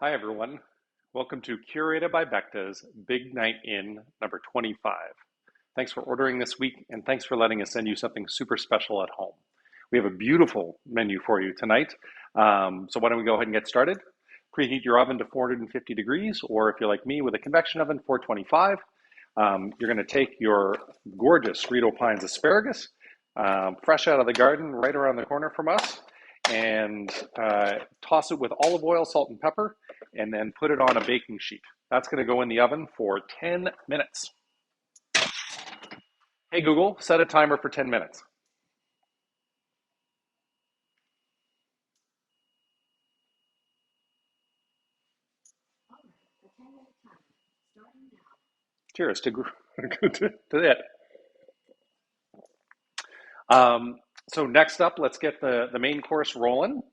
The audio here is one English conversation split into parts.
Hi, everyone. Welcome to Curated by Becta's Big Night In number 25. Thanks for ordering this week, and thanks for letting us send you something super special at home. We have a beautiful menu for you tonight. So why don't we go ahead and get started? Preheat your oven to 450 degrees, or if you're like me with a convection oven, 425. You're going to take your gorgeous Rito Pines asparagus, fresh out of the garden, right around the corner from us, and toss it with olive oil, salt, and pepper, and then put it on a baking sheet. That's going to go in the oven for 10 minutes. Hey Google, set a timer for 10 minutes. Cheers to that. So next up, let's get the main course rolling.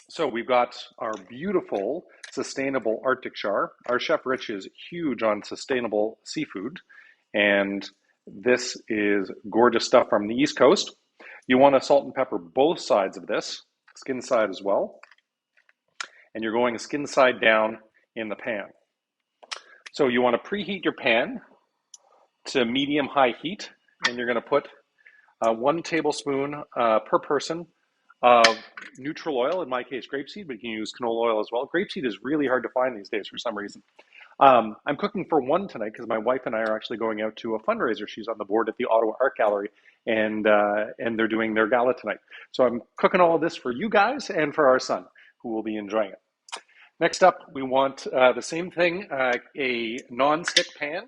So we've got our beautiful sustainable Arctic char. Our chef Rich is huge on sustainable seafood, and this is gorgeous stuff from the East Coast. You want to salt and pepper both sides of this, skin side as well, and you're going skin side down in the pan. So you want to preheat your pan to medium-high heat, and you're going to put 1 tablespoon per person of neutral oil, in my case grapeseed, but you can use canola oil as well. Grapeseed is really hard to find these days for some reason. I'm cooking for one tonight because my wife and I are actually going out to a fundraiser. She's on the board at the Ottawa Art Gallery, and they're doing their gala tonight. So I'm cooking all of this for you guys and for our son, who will be enjoying it. Next up, we want the same thing, a non-stick pan,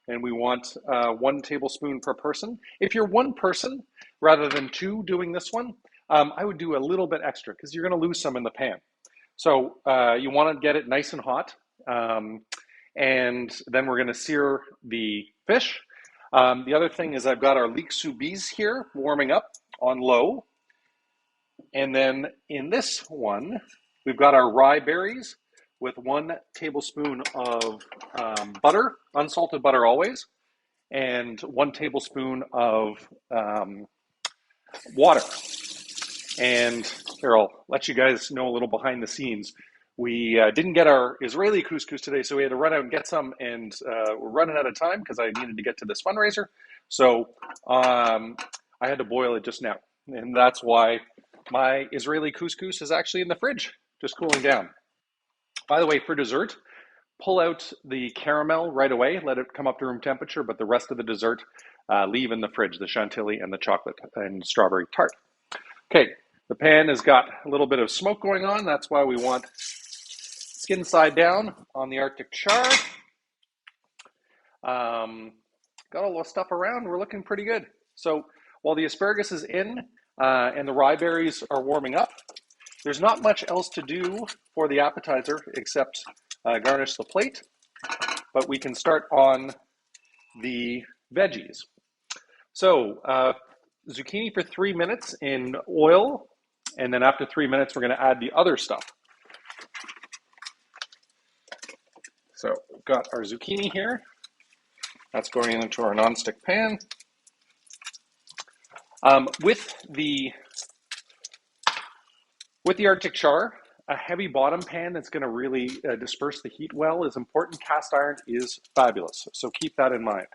and we want 1 tablespoon per person. If you're one person rather than two doing this one, I would do a little bit extra because you're going to lose some in the pan. So you want to get it nice and hot, and then we're going to sear the fish. The other thing is I've got our leek sous vide here warming up on low. And then in this one, we've got our rye berries with 1 tablespoon of butter, unsalted butter always, and 1 tablespoon of water. And here, I'll let you guys know a little behind the scenes. We didn't get our Israeli couscous today, so we had to run out and get some, and we're running out of time because I needed to get to this fundraiser. So I had to boil it just now, and that's why my Israeli couscous is actually in the fridge, just cooling down. By the way, for dessert, pull out the caramel right away, let it come up to room temperature, but the rest of the dessert, leave in the fridge, the chantilly and the chocolate and strawberry tart. Okay, the pan has got a little bit of smoke going on. That's why we want skin side down on the Arctic char. Got all the stuff around. We're looking pretty good. So while the asparagus is in and the rye berries are warming up, there's not much else to do for the appetizer except garnish the plate, but we can start on the veggies. So zucchini for 3 minutes in oil, and then after 3 minutes, we're going to add the other stuff. So we've got our zucchini here. That's going into our nonstick pan. With the Arctic char, a heavy bottom pan that's going to really disperse the heat well is important. Cast iron is fabulous, so keep that in mind.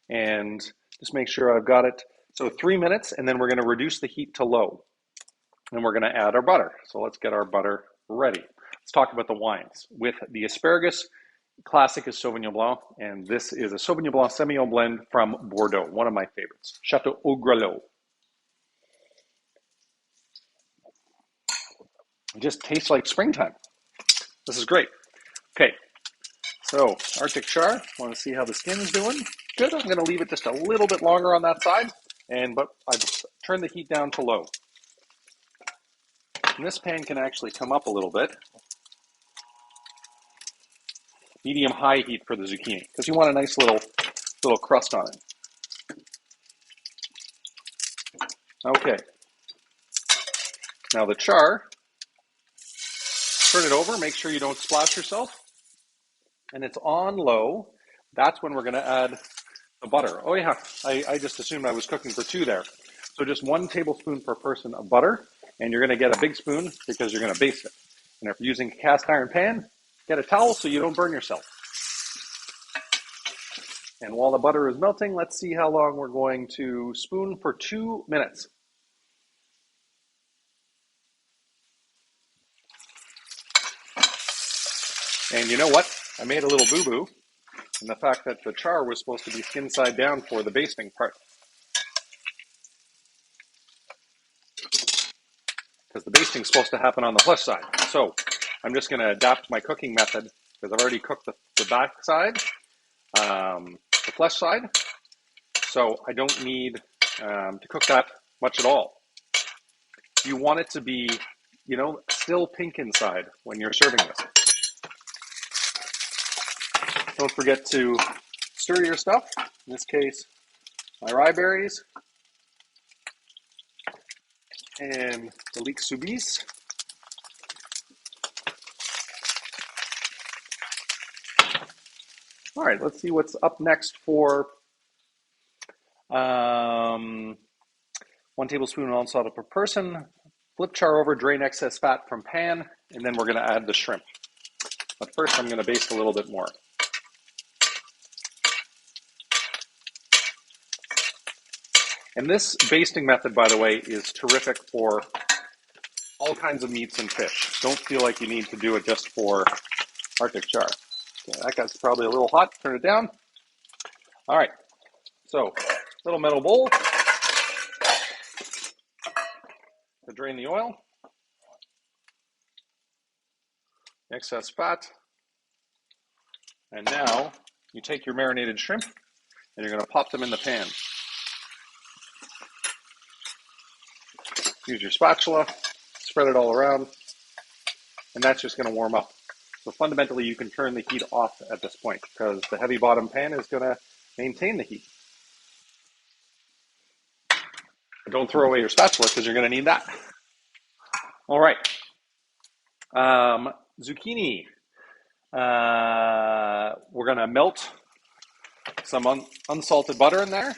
And just make sure I've got it. So 3 minutes, and then we're going to reduce the heat to low. And we're going to add our butter. So let's get our butter ready. Let's talk about the wines. With the asparagus, classic is Sauvignon Blanc, and this is a Sauvignon Blanc Semillon blend from Bordeaux, one of my favorites, Chateau Augrelot. It just tastes like springtime. This is great. Okay, so Arctic char, want to see how the skin is doing? Good, I'm going to leave it just a little bit longer on that side, but I just turn the heat down to low. And this pan can actually come up a little bit. Medium-high heat for the zucchini, because you want a nice little crust on it. Okay. Now the char, turn it over, make sure you don't splash yourself. And it's on low. That's when we're going to add the butter. Oh yeah, I just assumed I was cooking for 2 there. So just 1 tablespoon per person of butter, and you're going to get a big spoon because you're going to baste it. And if you're using a cast iron pan, get a towel so you don't burn yourself. And while the butter is melting, let's see how long we're going to spoon for 2 minutes. And you know what? I made a little boo-boo in the fact that the char was supposed to be skin side down for the basting part. Because the basting is supposed to happen on the flesh side. So I'm just going to adapt my cooking method because I've already cooked the back side, the flesh side. So I don't need to cook that much at all. You want it to be, still pink inside when you're serving this. Don't forget to stir your stuff. In this case, my rye berries and the leek soubise. All right, let's see what's up next for 1 tablespoon of salt per person. Flip char over, drain excess fat from pan, and then we're going to add the shrimp. But first, I'm going to baste a little bit more. And this basting method, by the way, is terrific for all kinds of meats and fish. Don't feel like you need to do it just for Arctic char. Okay, that guy's probably a little hot. Turn it down. All right. So, little metal bowl to drain the oil, excess fat. And now you take your marinated shrimp and you're going to pop them in the pan. Use your spatula, spread it all around, and that's just going to warm up. So fundamentally, you can turn the heat off at this point because the heavy bottom pan is going to maintain the heat. But don't throw away your spatula because you're going to need that. All right. Zucchini. We're going to melt some unsalted butter in there.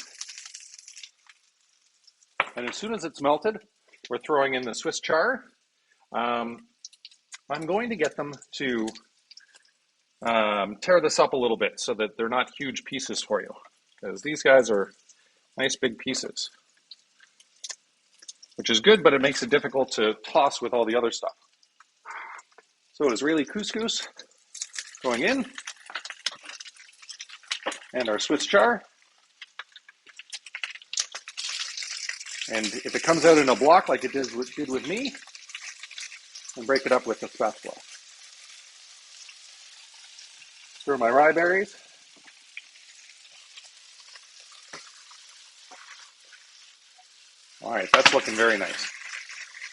And as soon as it's melted, we're throwing in the Swiss char. I'm going to get them to tear this up a little bit so that they're not huge pieces for you, because these guys are nice big pieces, which is good, but it makes it difficult to toss with all the other stuff. So Israeli couscous going in, and our Swiss char. And if it comes out in a block like it did with me, and break it up with the spatula. Stir my rye berries. All right, that's looking very nice.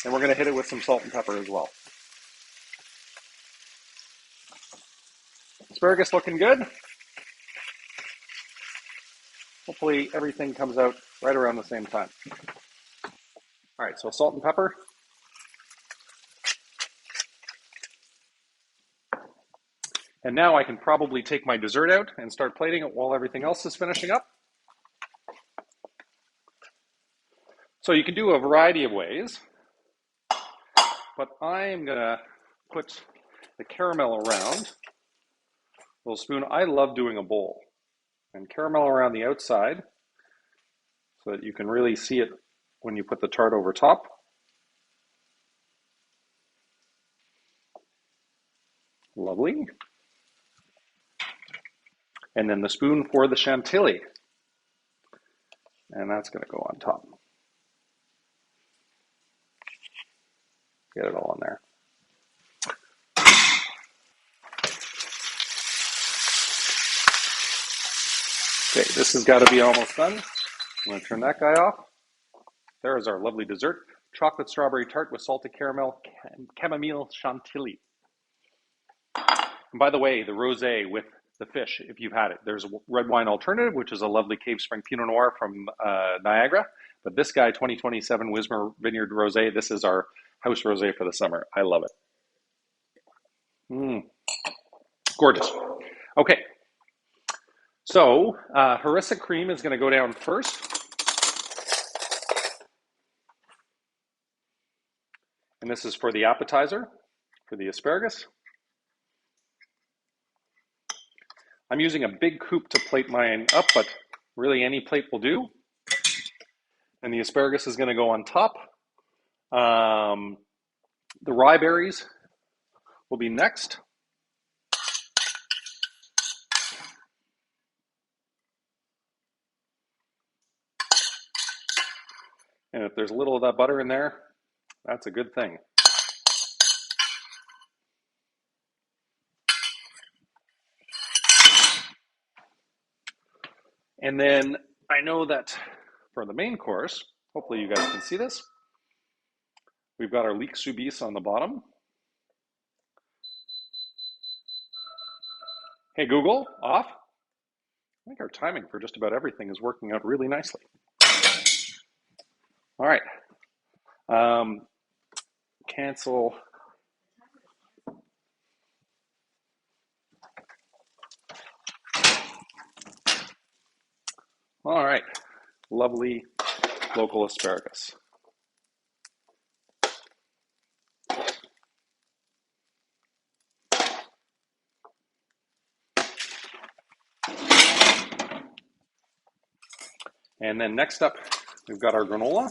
And we're going to hit it with some salt and pepper as well. Asparagus looking good. Hopefully everything comes out right around the same time. All right, so salt and pepper. And now I can probably take my dessert out and start plating it while everything else is finishing up. So you can do a variety of ways, but I'm gonna put the caramel around. Little spoon. I love doing a bowl. And caramel around the outside so that you can really see it when you put the tart over top. Lovely. And then the spoon for the chantilly. And that's going to go on top. Get it all in there. Okay, this has got to be almost done. I'm going to turn that guy off. There is our lovely dessert. Chocolate strawberry tart with salted caramel chamomile chantilly. And by the way, the rosé with the fish, if you've had it. There's a red wine alternative, which is a lovely Cave Spring Pinot Noir from Niagara. But this guy, 2027 Wismer Vineyard Rosé, this is our house rosé for the summer. I love it. Gorgeous. Okay. So harissa cream is going to go down first. And this is for the appetizer. for the asparagus. I'm using a big hoop to plate mine up, but really any plate will do. And the asparagus is going to go on top. The rye berries will be next. And if there's a little of that butter in there, that's a good thing. And then I know that for the main course, hopefully you guys can see this, we've got our leek soubise on the bottom. Hey Google, off. I think our timing for just about everything is working out really nicely. All right. Cancel. All right. Lovely local asparagus. And then next up, we've got our granola.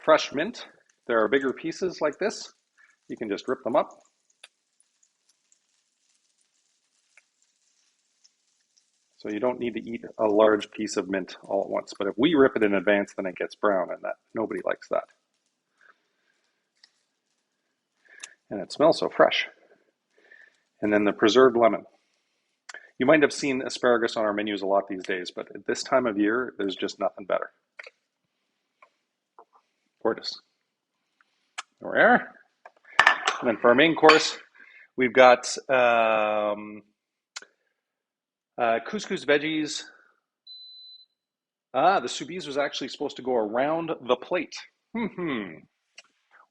Fresh mint. There are bigger pieces like this. You can just rip them up. So you don't need to eat a large piece of mint all at once. But if we rip it in advance, then it gets brown, and that nobody likes that. And it smells so fresh. And then the preserved lemon. You might have seen asparagus on our menus a lot these days, but at this time of year, there's just nothing better. Gorgeous. There we are. And then for our main course, we've got couscous veggies. The soubise was actually supposed to go around the plate.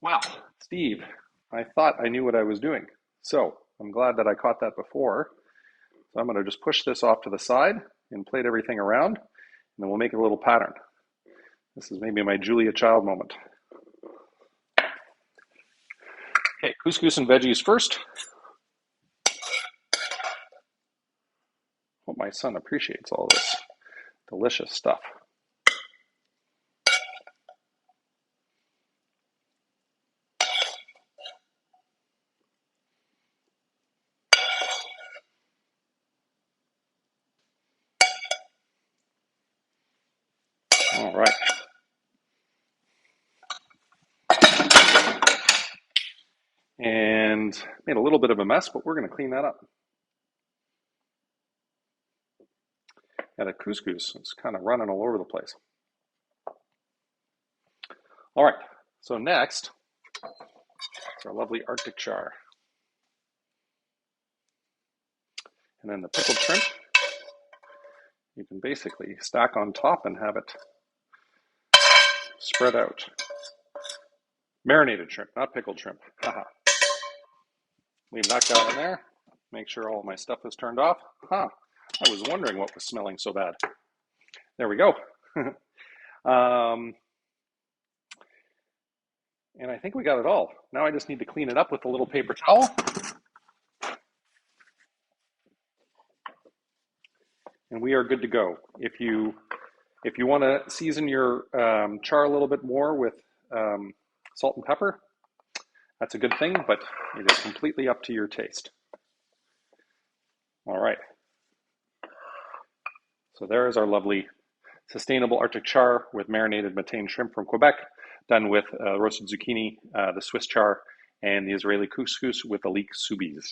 Well, Steve, I thought I knew what I was doing. So I'm glad that I caught that before. So I'm going to just push this off to the side and plate everything around, and then we'll make a little pattern. This is maybe my Julia Child moment. Okay, couscous and veggies first. Hope my son appreciates all this delicious stuff. All right. And made a little bit of a mess, but we're going to clean that up. Yeah, the couscous is kind of running all over the place. All right, so next, it's our lovely Arctic char. And then the pickled shrimp, you can basically stack on top and have it spread out. Marinated shrimp, not pickled shrimp. Haha. Leave that guy in there. Make sure all my stuff is turned off. I was wondering what was smelling so bad. There we go. And I think we got it all. Now I just need to clean it up with a little paper towel. And we are good to go. If you want to season your char a little bit more with salt and pepper, that's a good thing, but it is completely up to your taste. All right. So there is our lovely sustainable Arctic char with marinated Matane shrimp from Quebec, done with roasted zucchini, the Swiss char, and the Israeli couscous with the leek soubise.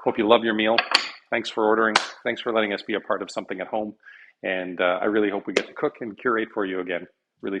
Hope you love your meal. Thanks for ordering. Thanks for letting us be a part of something at home. And I really hope we get to cook and curate for you again really soon.